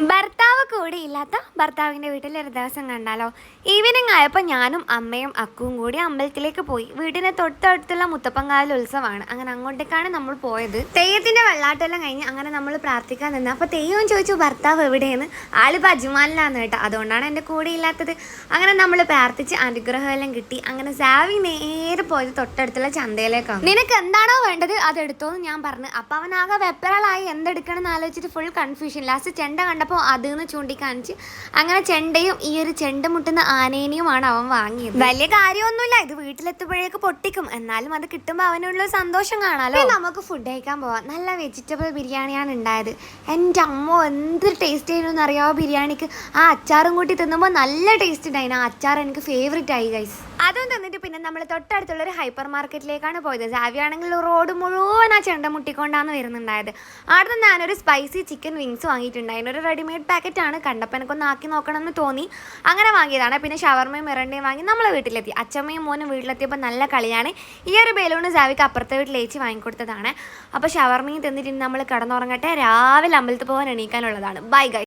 ഭർത്താവ് കൂടിയില്ലാത്ത ഭർത്താവിൻ്റെ വീട്ടിൽ ഒരു ദിവസം കണ്ടാലോ. ഈവനിങ് ആയപ്പോൾ ഞാനും അമ്മയും അക്കുവും കൂടി അമ്പലത്തിലേക്ക് പോയി. വീടിന് തൊട്ടടുത്തുള്ള മുത്തപ്പൻകാവിൽ ഉത്സവമാണ്. അങ്ങനെ അങ്ങോട്ടേക്കാണ് നമ്മൾ പോയത്. തെയ്യത്തിൻ്റെ വെള്ളാട്ടെല്ലാം കഴിഞ്ഞ് അങ്ങനെ നമ്മൾ പ്രാർത്ഥിക്കാൻ നിന്ന്. അപ്പോൾ തെയ്യവും ചോദിച്ചു ഭർത്താവ് എവിടെയെന്ന്. ആളിപ്പോൾ അജ്മാലിലാന്ന് കേട്ടോ, അതുകൊണ്ടാണ് എൻ്റെ കൂടെ ഇല്ലാത്തത്. അങ്ങനെ നമ്മൾ പ്രാർത്ഥിച്ച് അനുഗ്രഹമെല്ലാം കിട്ടി. അങ്ങനെ സാവി നേരെ പോയത് തൊട്ടടുത്തുള്ള ചന്തയിലേക്കാണ്. നിനക്ക് എന്താണോ വേണ്ടത് അതെടുത്തോന്ന് ഞാൻ പറഞ്ഞു. അപ്പോൾ അവൻ ആകെ വെപ്പറലായി എന്തെടുക്കണം എന്ന് ആലോചിച്ചിട്ട് ഫുൾ കൺഫ്യൂഷൻ. ലാസ്റ്റ് ചെണ്ട കണ്ടപ്പോൾ അതെന്ന് ചൂണ്ടിക്കാണിച്ച് അങ്ങനെ ചെണ്ടയും ഈ ഒരു ചെണ്ട മുട്ടുന്ന ആനേനെയുമാണ് അവൻ വാങ്ങിയത്. വലിയ കാര്യമൊന്നുമില്ല, ഇത് വീട്ടിലെത്തുമ്പോഴേക്ക് പൊട്ടിക്കും, എന്നാലും അത് കിട്ടുമ്പോൾ അവനുള്ള സന്തോഷം കാണാലോ. നമുക്ക് ഫുഡ് കഴിക്കാൻ പോവാം. നല്ല വെജിറ്റബിൾ ബിരിയാണിയാണ് ഉണ്ടായത്. എൻ്റെ അമ്മ എന്ത് ടേസ്റ്റ് ആയിരുന്നു അറിയാമോ ബിരിയാണിക്ക്. ആ അച്ചാറും കൂട്ടി തിന്നുമ്പോൾ നല്ല ടേസ്റ്റ് ഉണ്ടായിരുന്നു. ആ അച്ചാർ എനിക്ക് ഫേവറേറ്റ് ആയി ഗൈസ്. അതും തന്നിട്ട് പിന്നെ നമ്മൾ തൊട്ടടുത്തുള്ളൊരു ഹൈപ്പർ മാർക്കറ്റിലേക്കാണ് പോയത്. ജാവിയാണെങ്കിൽ റോഡ് മുഴുവൻ ആ ചെണ്ട മുട്ടിക്കൊണ്ടാണ് വരുന്നുണ്ടായത്. അവിടെ നിന്ന് ഞാനൊരു സ്പൈസി ചിക്കൻ വിങ്സ് വാങ്ങിയിട്ടുണ്ടായിരുന്നു. ഒരു റെഡിമെയ്ഡ് പാക്കറ്റാണ്, കണ്ടപ്പോൾ എനിക്കൊന്ന് ആക്കി നോക്കണം എന്ന് തോന്നി, അങ്ങനെ വാങ്ങിയതാണ്. പിന്നെ ഷവർമയും മിറണ്ടയും വാങ്ങി നമ്മൾ വീട്ടിലെത്തി. അച്ഛമ്മയും മോനും വീട്ടിലെത്തിയപ്പോൾ നല്ല കളിയാണ്. ഈ ഒരു ബലൂണ് ജാവിക്ക് അപ്പുറത്തെ വീട്ടിലേച്ച് വാങ്ങിക്കൊടുത്തതാണ്. അപ്പോൾ ഷവർമയും തിന്നിട്ട് നമ്മൾ കിടന്നുറങ്ങട്ടെ, രാവിലെ അമ്പലത്തിൽ പോകാൻ എണീക്കാനുള്ളതാണ്. Bye guys.